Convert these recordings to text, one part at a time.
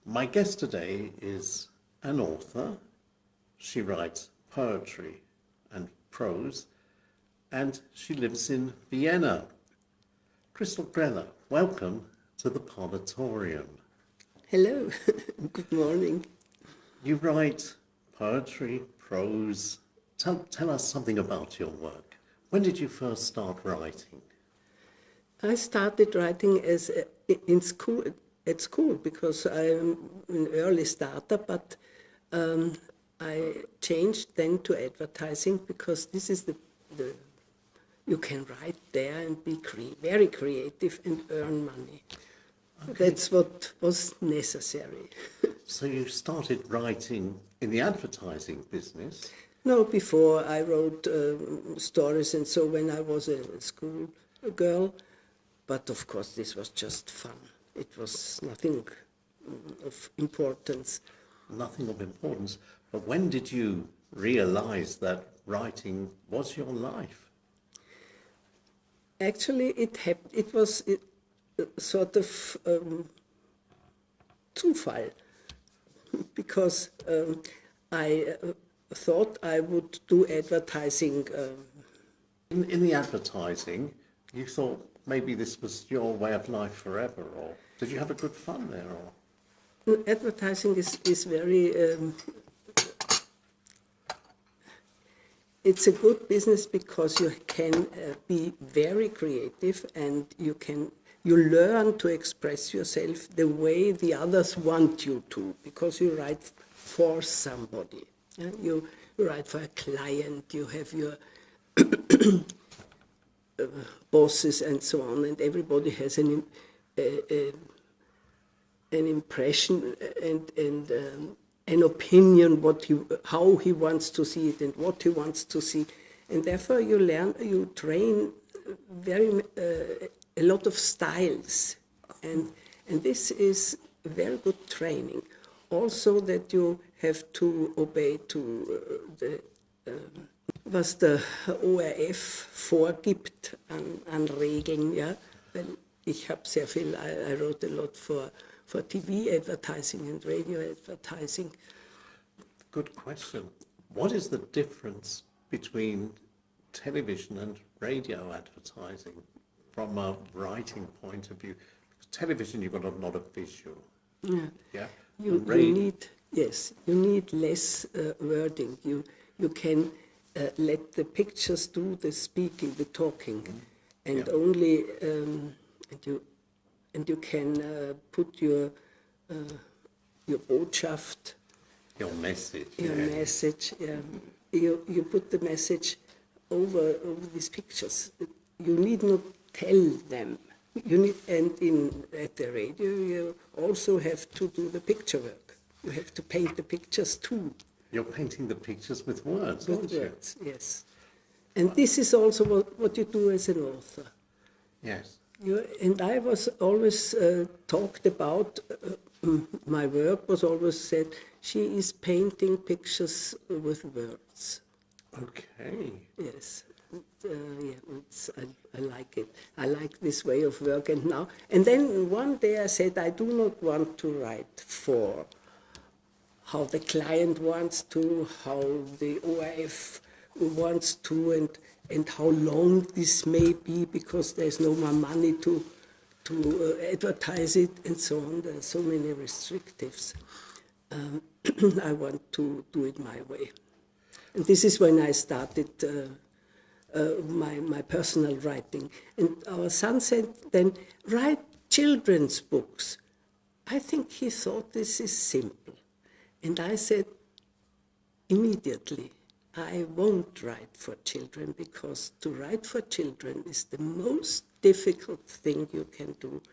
My guest today is an author. She writes poetry and prose, and she lives in Vienna. Christl GRELLER, welcome to the PARLETORIUM. Hello, good morning. You write poetry, prose. Tell us something about your work. When did you first start writing? I started writing at school because I'm an early starter, but I changed then to advertising because this is the you can write there and be very creative and earn money. Okay. That's what was necessary. So you started writing in the advertising business? No, before I wrote stories and so when I was a school girl, but of course this was just fun. It was nothing of importance. Nothing of importance. But when did you realize that writing was your life? Actually, it was sort of Zufall, because I thought I would do advertising. In the advertising, you thought maybe this was your way of life forever, or did you have a good fun there? Or? Advertising is very, it's a good business because you can be very creative and you learn to express yourself the way the others want you to, because you write for somebody. Yeah? You write for a client, you have your bosses and so on, and everybody has an impression and an opinion how he wants to see it and what he wants to see, and therefore you train a lot of styles, and this is very good training. Also that you have to obey to was der ORF vorgibt an Regeln, ja, weil ich habe sehr viel, I wrote a lot for TV advertising and radio advertising. Good question. What is the difference between television and radio advertising from a writing point of view? Because television, you've got a lot of visual. Yeah. You need less wording. You can let the pictures do the speaking, the talking, and only and you can put your Botschaft, your message. Message. Yeah. You put the message over these pictures. You need not tell them. You need, and at the radio you also have to do the picture work. You have to paint the pictures too. You're painting the pictures with words, with aren't words, you? Yes. And this is also what you do as an author. Yes. And I was always talked about, my work was always said, she is painting pictures with words. Okay. Yes. I like it. I like this way of work. And then one day I said, I do not want to write for how the client wants to, how the ORF wants to, and how long this may be, because there's no more money to advertise it, and so on. There are so many restrictives. I want to do it my way. And this is when I started my personal writing. And our son said then, write children's books. I think he thought this is simple. And I said immediately, I won't write for children, because to write for children is the most difficult thing you can do.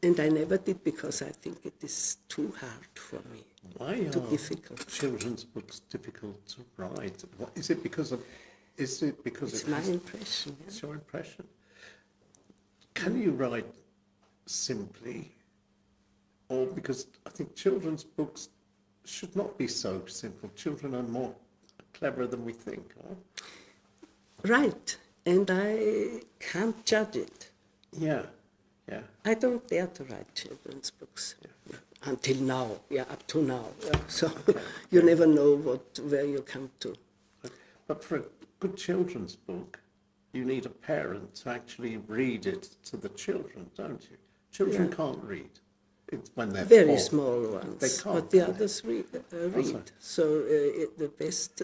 And I never did, because I think it is too hard for me. Why too difficult. Children's books difficult to write? What, is it because of? It's my impression. Yeah. It's your impression. Can you write simply? Or because I think children's books should not be so simple. Children are more cleverer than we think. Huh? Right, and I can't judge it. Yeah, yeah. I don't dare to write children's books. Yeah. until now, up to now. So you never know where you come to. But for a good children's book, you need a parent to actually read it to the children, don't you? Children can't read. It's when they're Very 4. small ones, They can't, but the can they? others read. Also. So the best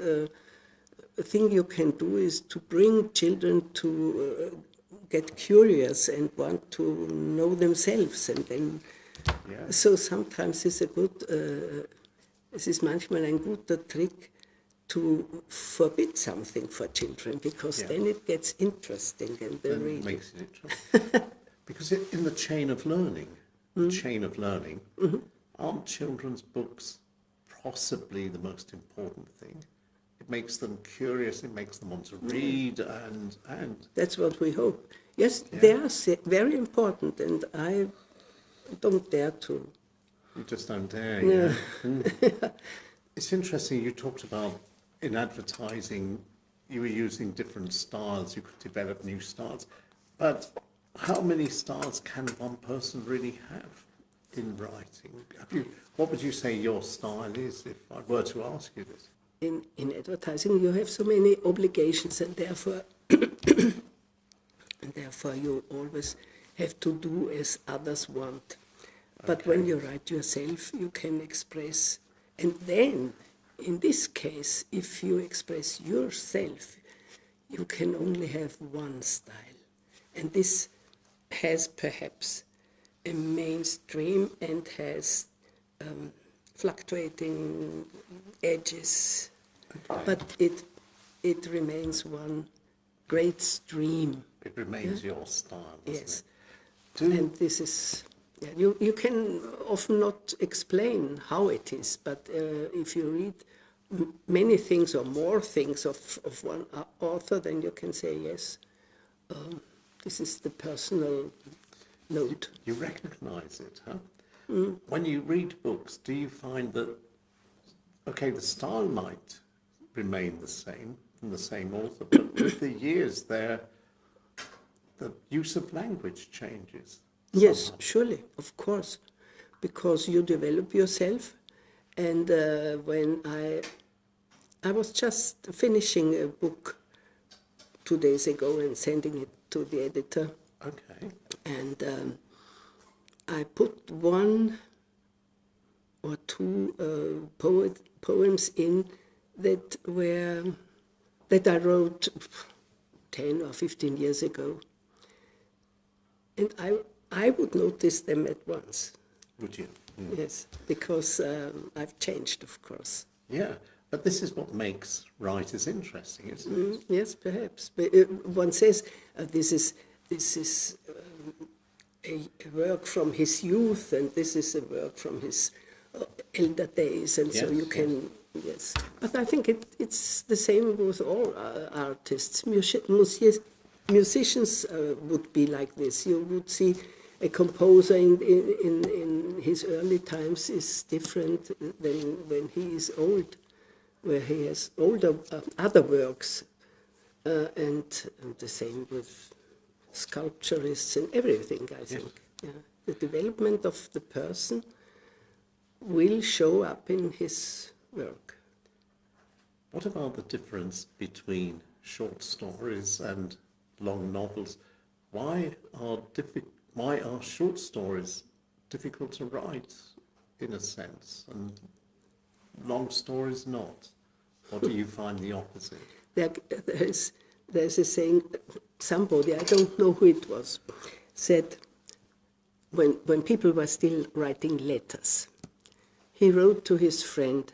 thing you can do is to bring children to get curious and want to know themselves, and then Yeah. so sometimes it's a good, es ist manchmal ein guter Trick to forbid something for children, because then it gets interesting and they Then read it it. makes it interesting. Because in the chain of learning, aren't children's books possibly the most important thing? It makes them curious, it makes them want to read, and That's what we hope. Yes, they are very important, and I don't dare to. you just don't dare. No. Yeah. It's interesting, you talked about in advertising, you were using different styles, you could develop new styles. But how many styles can one person really have in writing? What would you say your style is, if I were to ask you this? In advertising, you have so many obligations, and therefore, you always have to do as others want. But when you write yourself, you can express. And then, in this case, if you express yourself, you can only have one style. And this has perhaps a mainstream and has fluctuating edges. But it remains one great stream. It remains your style, doesn't Yes. it? And this is, you can often not explain how it is, but if you read many things or more things of one author, then you can say, yes, this is the personal note. You recognize it, huh? When you read books, do you find that, okay, the style might remain the same from the same author, but with the years, the use of language changes? Yes, somehow? surely, of course, because you develop yourself. And when I was just finishing a book 2 days ago and sending it to the editor, Okay. and I put 1 or 2 poems in that I wrote 10 or 15 years ago, and I would notice them at once. Would you? Yes, because I've changed, of course. Yeah, but this is what makes writers interesting, isn't it? Yes, perhaps. But one says this is a work from his youth, and this is a work from his elder days, and so Yes, you can, yes. But I think it's the same with all artists. Musicians would be like this. You would see a composer in his early times is different than when he is old, where he has older other works, and the same with sculpturists and everything, I think. Yeah. The development of the person will show up in his work. What about the difference between short stories and long novels? Why are short stories difficult to write, in a sense, and long stories not? Or do you find the opposite? There's a saying, somebody, I don't know who it was, said when people were still writing letters, he wrote to his friend,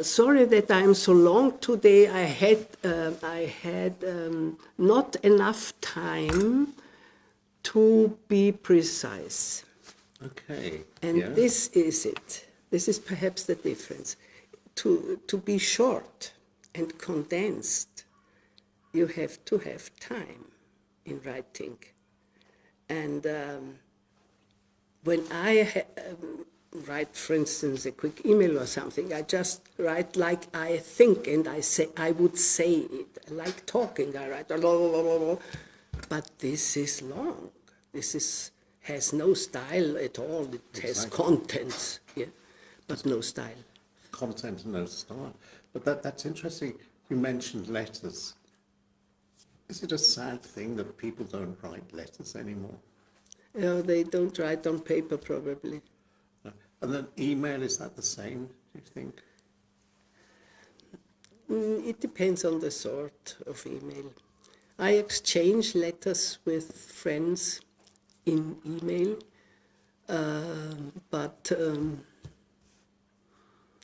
sorry that I'm so long today, I had not enough time to be precise. Okay. And yeah. this is it. This is perhaps the difference. To be short and condensed, you have to have time in writing. And when I write, for instance, a quick email or something, I just write like I think, and I would say it. Like talking, I write, blah, blah, blah, blah. But this is long. This has no style at all. It has Exactly. contents, yeah, but no style. Content and no style. But that's interesting. You mentioned letters. Is it a sad thing that people don't write letters anymore? They don't write on paper, probably. And then email, is that the same, do you think? It depends on the sort of email. I exchange letters with friends in email, but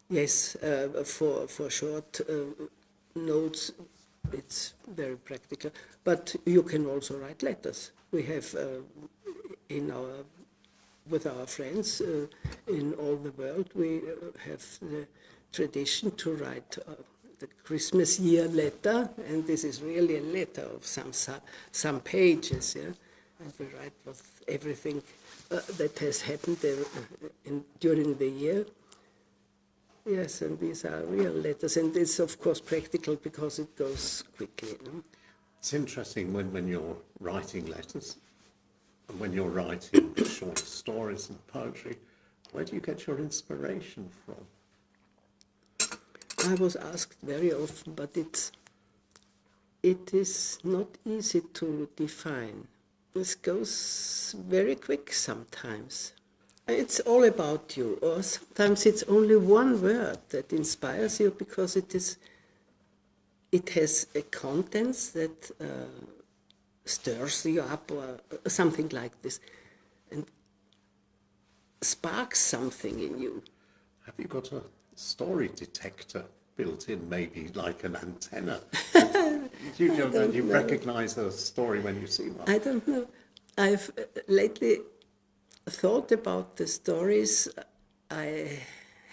yes, for short notes, it's very practical. But you can also write letters. We have with our friends in all the world, we have the tradition to write the Christmas year letter, and this is really a letter of some pages, yeah. And we write with everything that has happened during the year. Yes, and these are real letters, and it's of course practical because it goes quickly. No? It's interesting when you're writing letters, and when you're writing short stories and poetry, where do you get your inspiration from? I was asked very often, but it is not easy to define. This goes very quick sometimes. It's all about you, or sometimes it's only one word that inspires you because it has a contents that stirs you up or something like this, and sparks something in you. Have you got a story detector built in, maybe like an antenna? Do you recognize a story when you see one? I don't know. I've lately thought about the stories I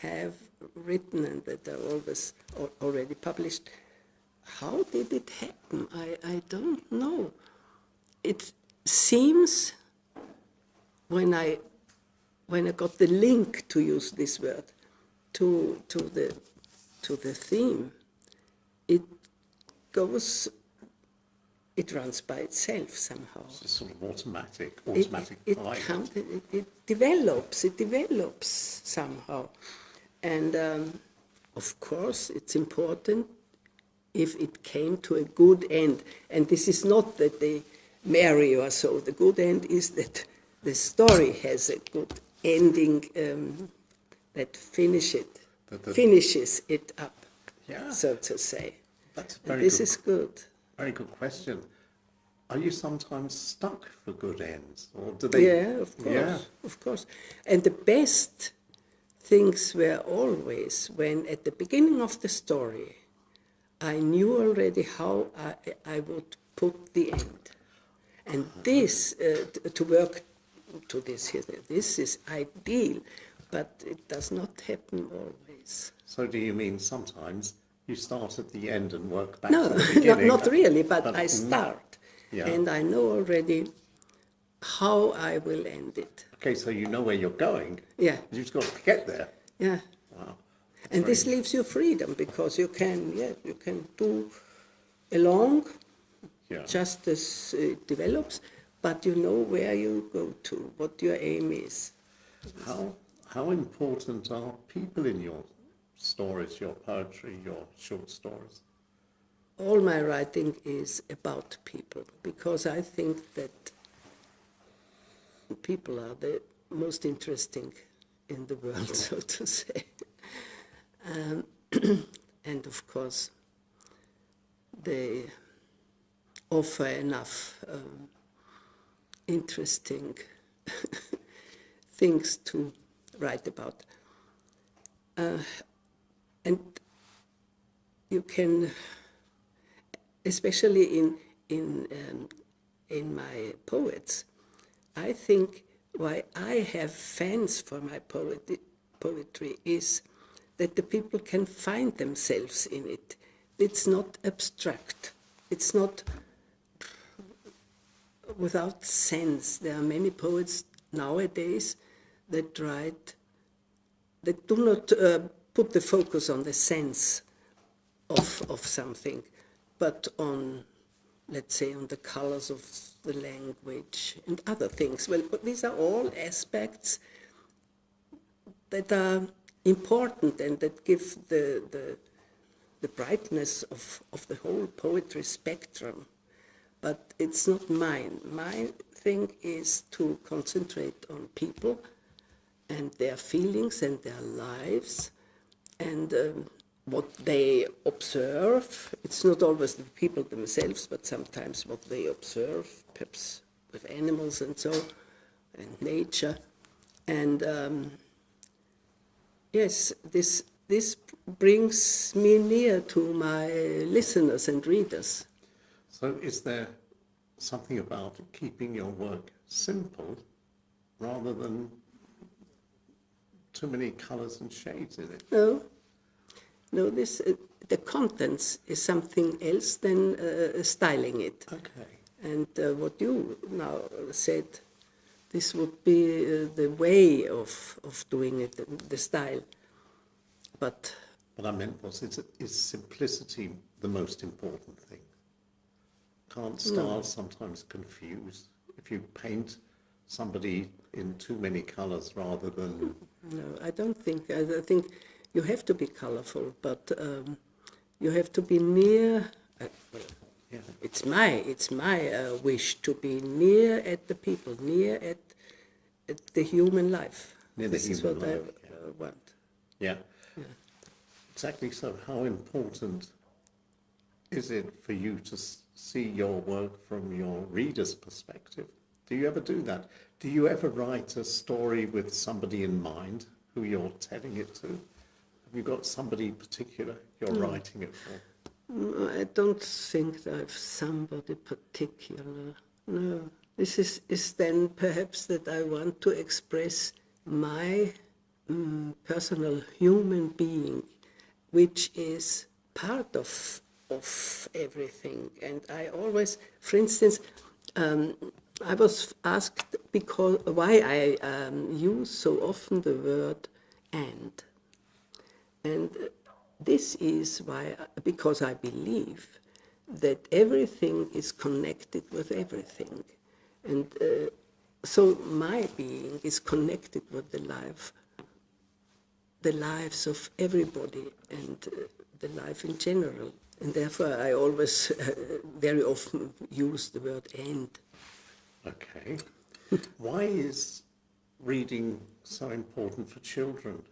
have written and that are always already published. How did it happen? I don't know. It seems when I got the link, to use this word, to the theme, it runs by itself somehow. It's sort of automatic It develops somehow. And of course, it's important if it came to a good end. And this is not that they marry or so. The good end is that the story has a good ending that finishes it up, Yeah. so to say. That's And this is good. Very good question. Are you sometimes stuck for good ends, or do they? Yeah, of course, Yeah. of course. And the best things were always when, at the beginning of the story, I knew already how I would put the end. And this, to work to this is ideal, but it does not happen always. So do you mean sometimes you start at the end and work back No, to the beginning? not really, but I start. Yeah. And I know already how I will end it. Okay, so you know where you're going. Yeah, You've just got to get there. yeah. Wow. And this leaves you freedom because you can do along Yeah. just as it develops, but you know where you go to, what your aim is. How important are people in your stories, your poetry, your short stories? All my writing is about people because I think that people are the most interesting in the world, so to say. And of course, they offer enough interesting things to write about. And you can, especially in my poets, I think why I have fans for my poetry is that the people can find themselves in it. It's not abstract. It's not without sense. There are many poets nowadays that write, that do not put the focus on the sense of something, but on, let's say, on the colors of the language, and other things. Well, but these are all aspects that are important and that give the brightness of the whole poetry spectrum. But it's not mine. My thing is to concentrate on people and their feelings and their lives and what they observe. It's not always the people themselves, but sometimes what they observe, perhaps with animals and so, and nature. And yes, this brings me near to my listeners and readers. So is there something about keeping your work simple rather than too many colours and shades in it? No, this the contents is something else than styling it. Okay. And what you now said, this would be the way of doing it, the style. But what I meant was, is simplicity the most important thing? Can't styles sometimes confuse? If you paint somebody in too many colours rather than... No, I don't think. I think you have to be colourful, but you have to be near. Well, Yeah. it's my wish to be near at the people, near at the human life. Near the this is human what life, I want. Yeah. Exactly. So how important is it for you to see your work from your reader's perspective? Do you ever do that? Do you ever write a story with somebody in mind who you're telling it to? Have you got somebody particular you're writing it for? I don't think that I've somebody particular. No. This is then perhaps that I want to express my personal human being, which is part of everything. And I always, for instance, I was asked why I use so often the word and. And this is why, because I believe that everything is connected with everything. And so my being is connected with the lives of everybody and the life in general. And therefore I always very often use the word "and." Okay. Why is reading so important for children?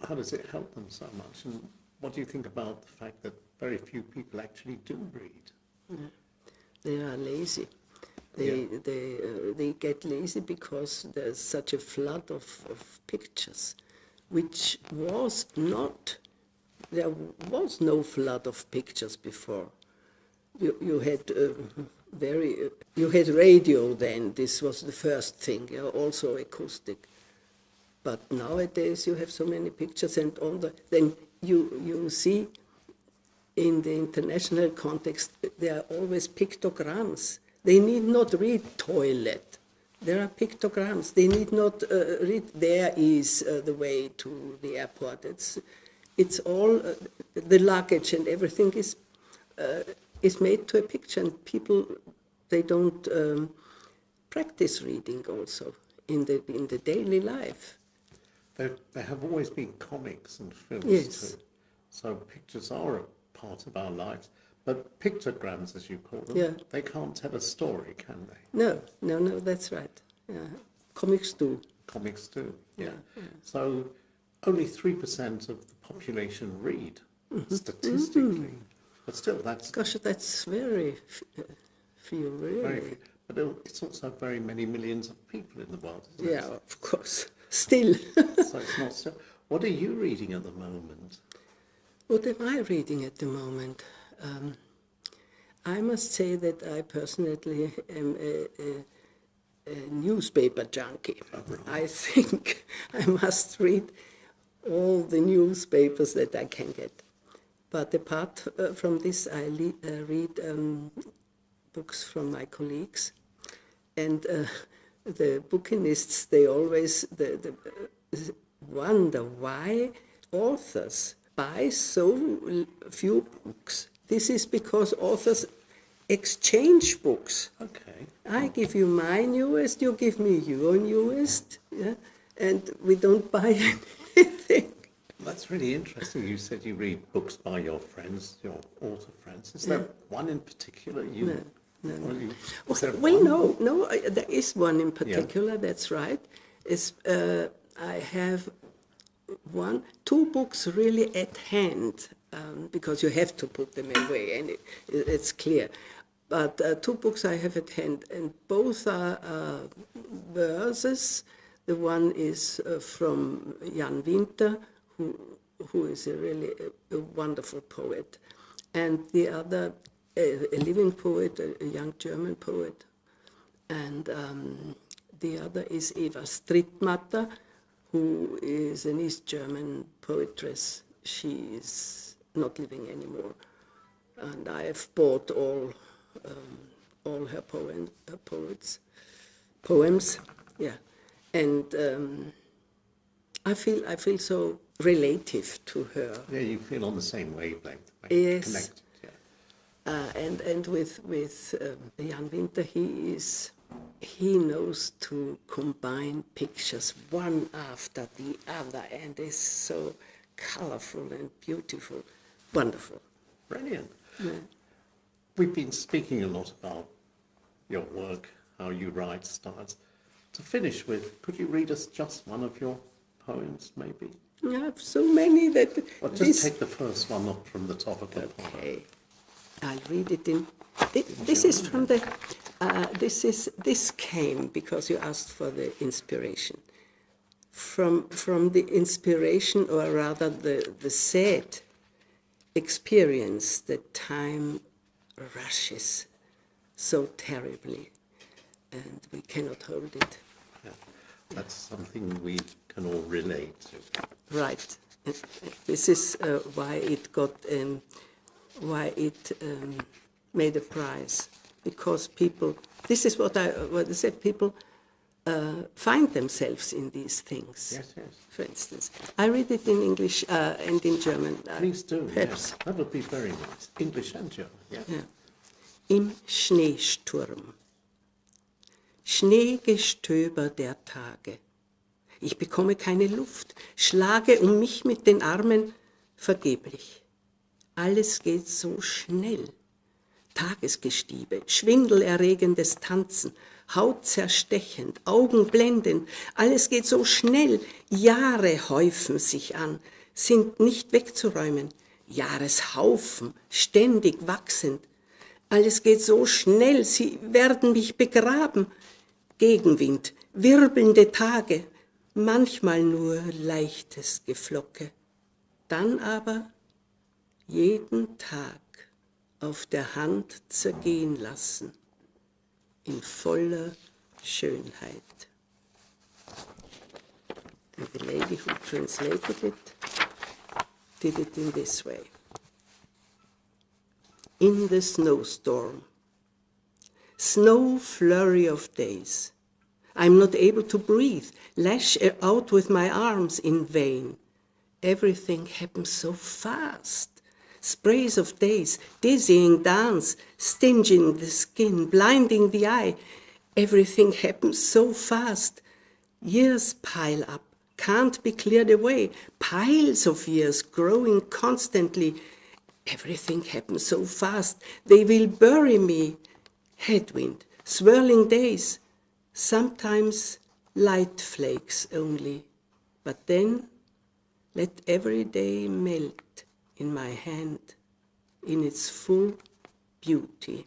How does it help them so much? And what do you think about the fact that very few people actually do read? They are lazy. They get lazy because there's such a flood of pictures, which was not, there was no flood of pictures before. You had you had radio then, this was the first thing, also acoustic. But nowadays you have so many pictures, and then you see in the international context there are always pictograms. They need not read toilet. There are pictograms. They need not read there is the way to the airport. It's all the luggage and everything is made to a picture, and people, they don't practice reading also in the daily life. There have always been comics and films Yes. too. So pictures are a part of our lives. But pictograms, as you call them, Yeah. they can't tell a story, can they? No, that's right. Yeah. Comics do. Comics do, yeah. Yeah. So only 3% of the population read, statistically. But still, that's Gosh, that's very few, really. very few. But it's also very many millions of people in the world, isn't Yeah, of course. Still. So it's not so. What are you reading at the moment? What am I reading at the moment? I must say that I personally am a newspaper junkie. Oh, right. I think I must read all the newspapers that I can get. But apart from this, I read books from my colleagues. And the bookists, they always wonder why authors buy so few books. This is because authors exchange books. Okay. I give you my newest, you give me your newest, yeah? And we don't buy anything. That's really interesting. You said you read books by your friends, your author friends. Is there one in particular you? No. Is there Well, one? no, there is one in particular, that's right. I have two books really at hand, because you have to put them away, and it's clear. But two books I have at hand, and both are verses. The one is from Jan Winter, who is a wonderful poet, and the other, a living poet, a young German poet, and the other is Eva Strittmatter, who is an East German poetress. She is not living anymore, and I have bought all her poems, yeah, and I feel so relative to her. Yeah, you feel on the same wavelength. Yes. Connected. Yeah. And with Jan Winter, he knows to combine pictures one after the other, and is so colorful and beautiful, wonderful. Brilliant. Yeah. We've been speaking a lot about your work, how you write styles. To finish with, could you read us just one of your poems, maybe? I have so many that. Or just take the first one up from the top of the poem. Okay, I'll read it in. This is from the. This came because you asked for the inspiration. From the inspiration, or rather the sad experience that time rushes so terribly, and we cannot hold it. Yeah. That's something we can all relate to. Right. This is why it got, made a prize, because people. This is what I said. People find themselves in these things. Yes, yes. For instance, I read it in English and in German. Please do. Perhaps. Yes. That would be very nice. English and German. Yeah. Ja. Im Schneesturm. Schneegestöber der Tage. Ich bekomme keine Luft, schlage um mich mit den Armen vergeblich. Alles geht so schnell. Tagesgestiebe, schwindelerregendes Tanzen, Haut zerstechend, Augen blendend, alles geht so schnell. Jahre häufen sich an, sind nicht wegzuräumen. Jahreshaufen, ständig wachsend. Alles geht so schnell, sie werden mich begraben. Gegenwind, wirbelnde Tage, manchmal nur leichtes Geflocke. Dann aber jeden Tag auf der Hand zergehen lassen, in voller Schönheit. And the lady who translated it did it in this way. In the snowstorm, snow flurry of days, I'm not able to breathe, lash out with my arms in vain. Everything happens so fast. Sprays of days, dizzying dance, stinging the skin, blinding the eye. Everything happens so fast. Years pile up, can't be cleared away. Piles of years growing constantly. Everything happens so fast. They will bury me. Headwind, swirling days. Sometimes light flakes only. But then let every day melt in my hand, in its full beauty.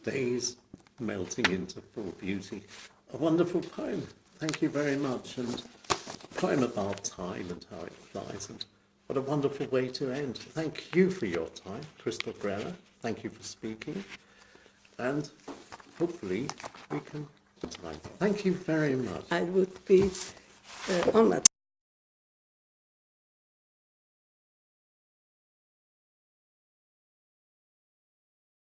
Days melting into full beauty. A wonderful poem. Thank you very much. And a poem about time and how it flies. And what a wonderful way to end. Thank you for your time, Christl GRELLER. Thank you for speaking. And hopefully we can. Thank you very much. I would be honored.